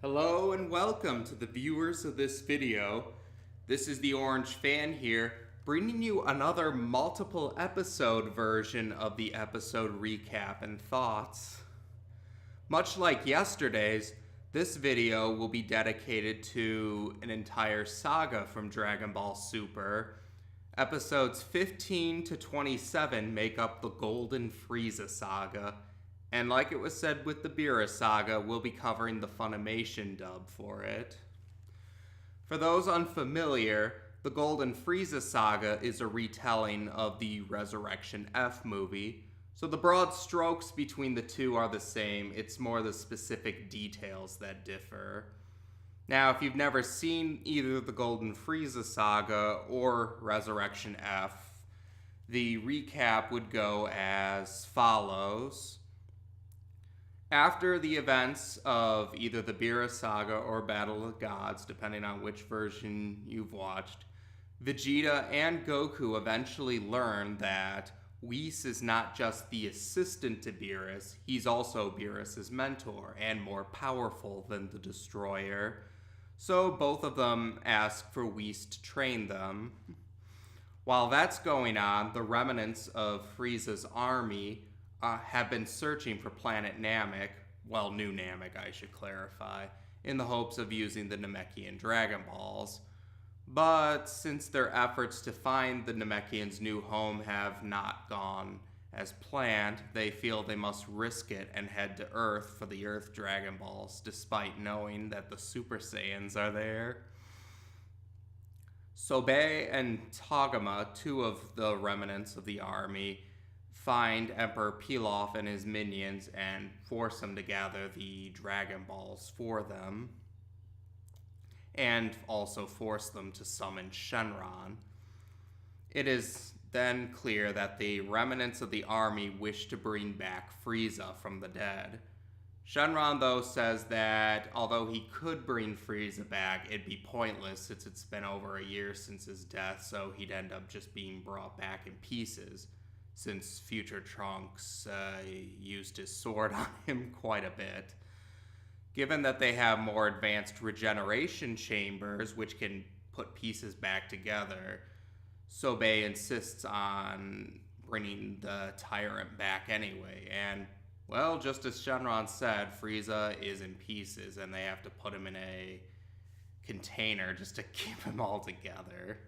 Hello and welcome to the viewers of this video. This is the Orange Fan here, bringing you another multiple episode version of the episode recap and thoughts. Much like yesterday's, this video will be dedicated to an entire saga from Dragon Ball Super. Episodes 15 to 27 make up the Golden Frieza Saga. And like it was said with the Beerus Saga, we'll be covering the FUNimation Dub for it. For those unfamiliar, the Golden Frieza Saga is a retelling of the Resurrection F movie, so the broad strokes between the two are the same, it's more the specific details that differ. Now, if you've never seen either the Golden Frieza Saga or Resurrection F, the recap would go as follows. After the events of either the Beerus Saga or Battle of the Gods, depending on which version you've watched, Vegeta and Goku eventually learn that Whis is not just the assistant to Beerus, he's also Beerus' mentor and more powerful than the Destroyer. So both of them ask for Whis to train them. While that's going on, the remnants of Frieza's army have been searching for planet Namek, well, New Namek, I should clarify, in the hopes of using the Namekian Dragon Balls. But since their efforts to find the Namekians' new home have not gone as planned, they feel they must risk it and head to Earth for the Earth Dragon Balls, despite knowing that the Super Saiyans are there. Sobei and Togama, two of the remnants of the army, find Emperor Pilaf and his minions and force them to gather the Dragon Balls for them, and also force them to summon Shenron. It is then clear that the remnants of the army wish to bring back Frieza from the dead. Shenron, though, says that although he could bring Frieza back, it'd be pointless since it's been over a year since his death, so he'd end up just being brought back in pieces, since future Trunks used his sword on him quite a bit. Given that they have more advanced regeneration chambers, which can put pieces back together, Sobei insists on bringing the Tyrant back anyway. And, well, just as Shenron said, Frieza is in pieces, and they have to put him in a container just to keep him all together.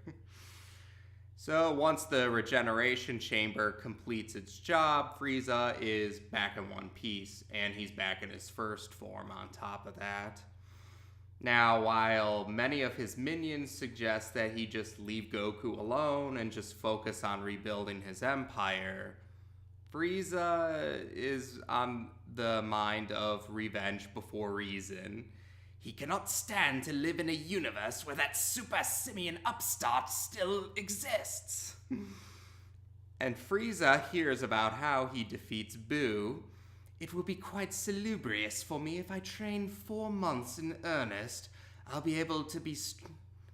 So once the regeneration chamber completes its job, Frieza is back in one piece, and he's back in his first form on top of that. Now, while many of his minions suggest that he just leave Goku alone and just focus on rebuilding his empire, Frieza is on the mind of revenge before reason. He cannot stand to live in a universe where that super simian upstart still exists. And Frieza hears about how he defeats Boo. It will be quite salubrious for me if I train 4 months in earnest. I'll be able to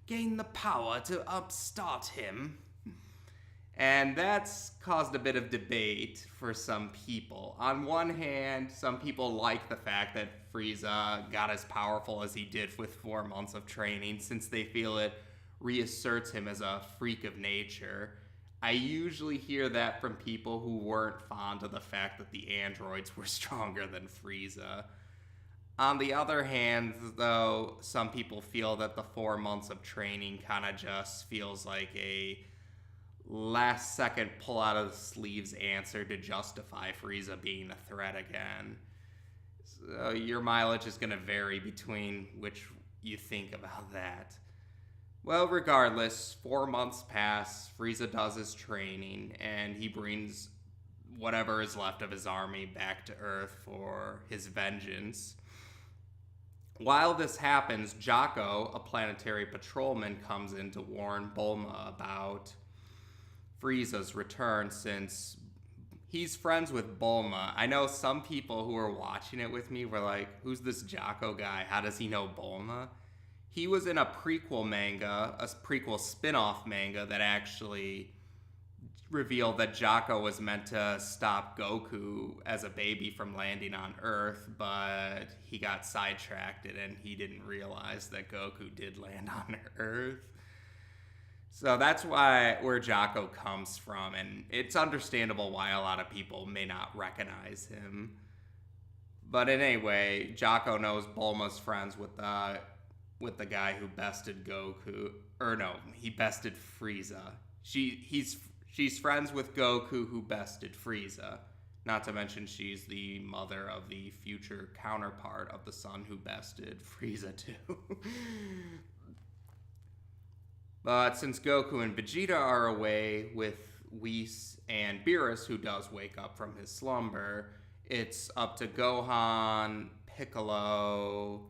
gain the power to upstart him. And that's caused a bit of debate for some people. On one hand, some people like the fact that Frieza got as powerful as he did with 4 months of training, since they feel it reasserts him as a freak of nature. I usually hear that from people who weren't fond of the fact that the androids were stronger than Frieza. On the other hand, though, some people feel that the 4 months of training kind of just feels like a last second pull out of the sleeves answer to justify Frieza being a threat again. So your mileage is going to vary between which you think about that. Well, regardless, 4 months pass, Frieza does his training, and he brings whatever is left of his army back to Earth for his vengeance. While this happens, Jocko, a planetary patrolman, comes in to warn Bulma about Frieza's return, since he's friends with Bulma. I know some people who were watching it with me were like, who's this Jocko guy? How does he know Bulma? He was in a prequel manga, a prequel spin-off manga that actually reveal that Jocko was meant to stop Goku as a baby from landing on Earth, but he got sidetracked and he didn't realize that Goku did land on Earth. So that's where Jocko comes from, and it's understandable why a lot of people may not recognize him. But anyway, Jocko knows Bulma's friends with the guy who bested Goku, or no, he bested Frieza. She's friends with Goku who bested Frieza. Not to mention she's the mother of the future counterpart of the son who bested Frieza too. But since Goku and Vegeta are away with Whis and Beerus, who does wake up from his slumber, it's up to Gohan, Piccolo,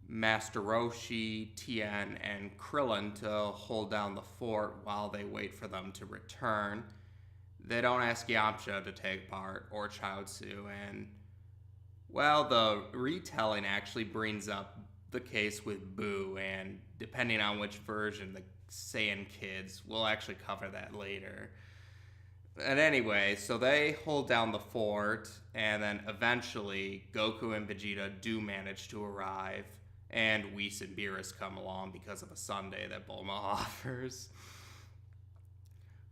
Master Roshi, Tien, and Krillin to hold down the fort while they wait for them to return. They don't ask Yamcha to take part, or Chaozu, and, well, the retelling actually brings up the case with Boo, and depending on which version, the Saiyan kids, we'll actually cover that later. And anyway, so they hold down the fort, and then eventually Goku and Vegeta do manage to arrive, and Whis and Beerus come along because of a sundae that Bulma offers.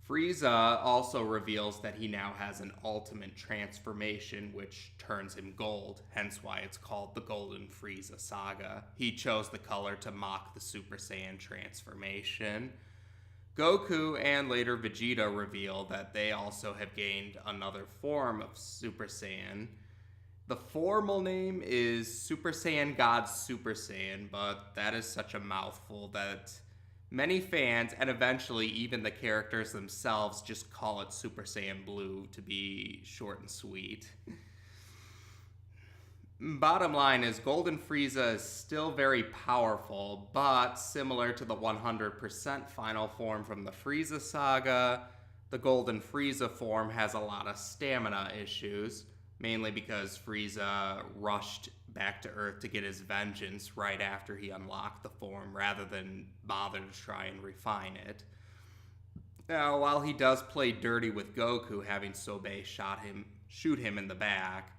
Frieza also reveals that he now has an ultimate transformation, which turns him gold, hence why it's called the Golden Frieza Saga. He chose the color to mock the Super Saiyan transformation. Goku and later Vegeta reveal that they also have gained another form of Super Saiyan. The formal name is Super Saiyan God Super Saiyan, but that is such a mouthful that many fans, and eventually even the characters themselves, just call it Super Saiyan Blue to be short and sweet. Bottom line is Golden Frieza is still very powerful, but similar to the 100% final form from the Frieza saga, the Golden Frieza form has a lot of stamina issues, mainly because Frieza rushed back to Earth to get his vengeance right after he unlocked the form, rather than bother to try and refine it. Now, while he does play dirty with Goku, having Sobe shoot him in the back,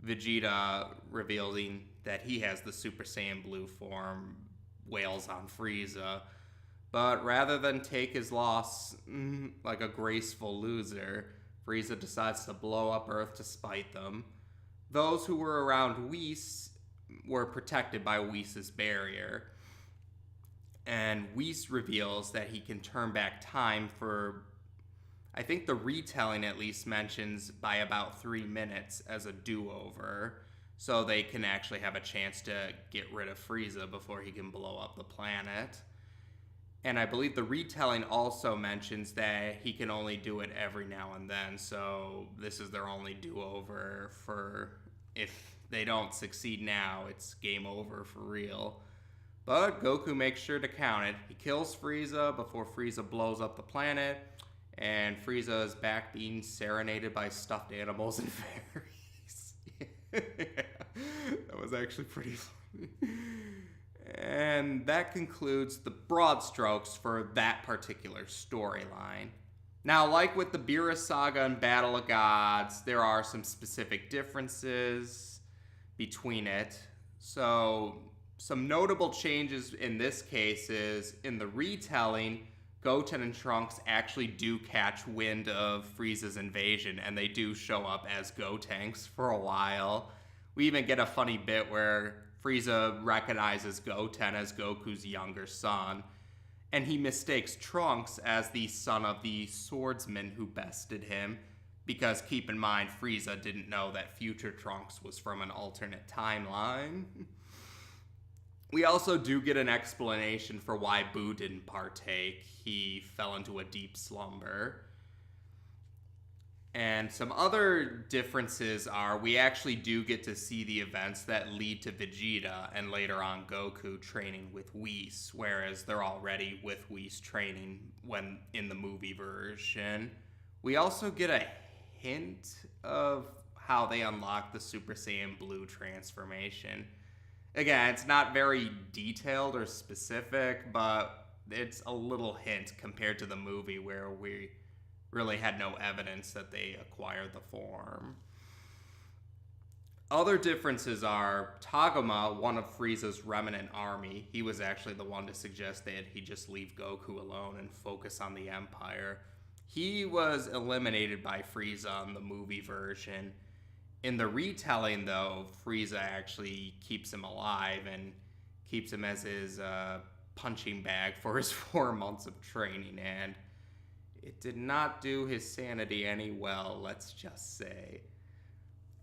Vegeta revealing that he has the Super Saiyan Blue form wails on Frieza. But rather than take his loss like a graceful loser, Frieza decides to blow up Earth to spite them. Those who were around Whis were protected by Whis' barrier. And Whis reveals that he can turn back time for, I think the retelling at least mentions, by about 3 minutes as a do-over, so they can actually have a chance to get rid of Frieza before he can blow up the planet. And I believe the retelling also mentions that he can only do it every now and then, so this is their only do-over for if they don't succeed now, it's game over for real. But Goku makes sure to count it. He kills Frieza before Frieza blows up the planet, and Frieza is back being serenaded by stuffed animals and fairies. That was actually pretty funny. And that concludes the broad strokes for that particular storyline. Now, like with the Beerus Saga and Battle of Gods, there are some specific differences between it. So, some notable changes in this case is, in the retelling, Goten and Trunks actually do catch wind of Frieza's invasion, and they do show up as Gotenks for a while. We even get a funny bit where Frieza recognizes Goten as Goku's younger son, and he mistakes Trunks as the son of the swordsman who bested him, because keep in mind, Frieza didn't know that future Trunks was from an alternate timeline. We also do get an explanation for why Boo didn't partake. He fell into a deep slumber. And some other differences are we actually do get to see the events that lead to Vegeta and later on Goku training with Whis, whereas they're already with Whis training when in the movie version. We also get a hint of how they unlock the Super Saiyan Blue transformation. Again, it's not very detailed or specific, but it's a little hint compared to the movie where we really had no evidence that they acquired the form. Other differences are Tagoma, one of Frieza's remnant army. He was actually the one to suggest that he just leave Goku alone and focus on the Empire. He was eliminated by Frieza in the movie version. In the retelling, though, Frieza actually keeps him alive and keeps him as his punching bag for his 4 months of training, and it did not do his sanity any well, let's just say.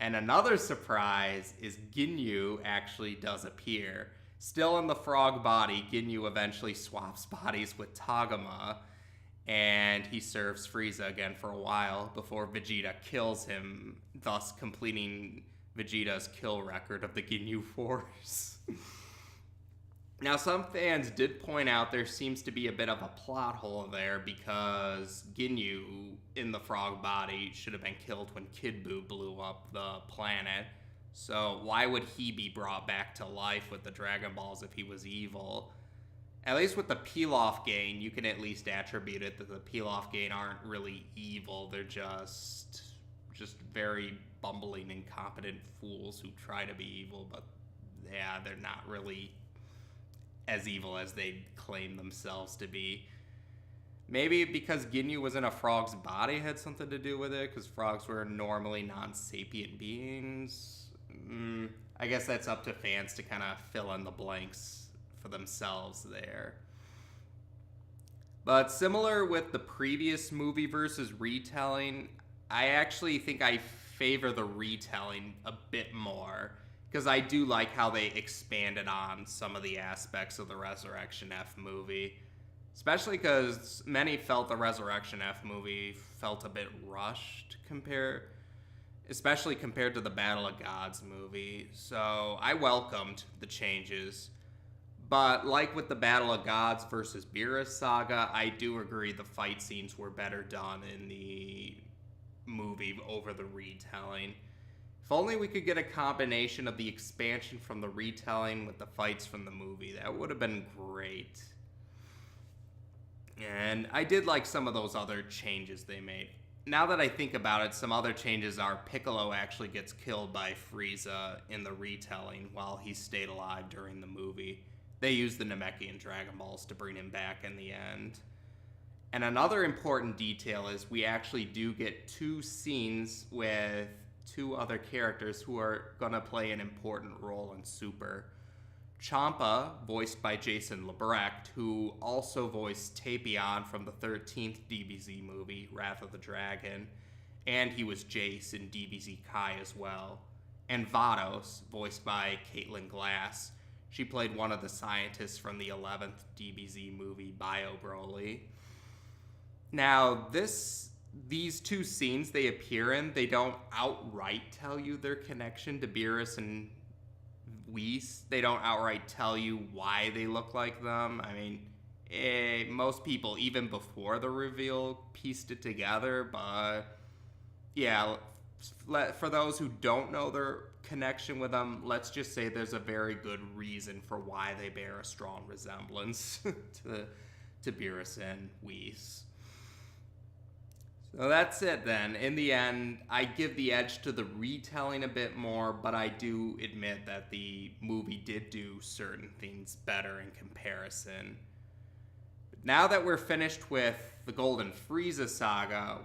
And another surprise is Ginyu actually does appear. Still in the frog body, Ginyu eventually swaps bodies with Tagoma, and he serves Frieza again for a while before Vegeta kills him, thus completing Vegeta's kill record of the Ginyu Force. Now, some fans did point out there seems to be a bit of a plot hole there because Ginyu in the frog body should have been killed when Kid Buu blew up the planet. So why would he be brought back to life with the Dragon Balls if he was evil? At least with the Pilaf gang, you can at least attribute it that the Pilaf gang aren't really evil. They're just very bumbling, incompetent fools who try to be evil, but yeah, they're not really as evil as they claim themselves to be. Maybe because Ginyu was in a frog's body had something to do with it, because frogs were normally non-sapient beings. I guess that's up to fans to kind of fill in the blanks for themselves there. But similar with the previous movie versus retelling, I actually think I favor the retelling a bit more, because I do like how they expanded on some of the aspects of the Resurrection F movie. Especially because many felt the Resurrection F movie felt a bit rushed especially compared to the Battle of Gods movie. So I welcomed the changes. But like with the Battle of Gods versus Beerus saga, I do agree the fight scenes were better done in the movie over the retelling. If only we could get a combination of the expansion from the retelling with the fights from the movie. That would have been great. And I did like some of those other changes they made. Now that I think about it, some other changes are Piccolo actually gets killed by Frieza in the retelling while he stayed alive during the movie. They used the Namekian Dragon Balls to bring him back in the end. And another important detail is we actually do get 2 scenes with 2 other characters who are going to play an important role in Super. Champa, voiced by Jason Lebrecht, who also voiced Tapion from the 13th DBZ movie, Wrath of the Dragon, and he was Jace in DBZ Kai as well. And Vados, voiced by Caitlin Glass. She played one of the scientists from the 11th DBZ movie, Bio Broly. Now, these 2 scenes they appear in, they don't outright tell you their connection to Beerus and Whis. They don't outright tell you why they look like them. I mean, most people, even before the reveal, pieced it together, but yeah, for those who don't know their connection with them, let's just say there's a very good reason for why they bear a strong resemblance to Beerus and Whis. So that's it then. In the end, I give the edge to the retelling a bit more, but I do admit that the movie did do certain things better in comparison. Now that we're finished with the Golden Frieza Saga,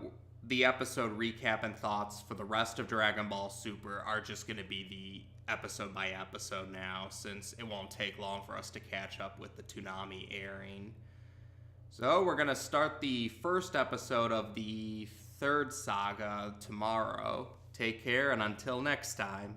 the episode recap and thoughts for the rest of Dragon Ball Super are just going to be the episode by episode now, since it won't take long for us to catch up with the Toonami airing. So we're going to start the first episode of the 3rd saga tomorrow. Take care, and until next time.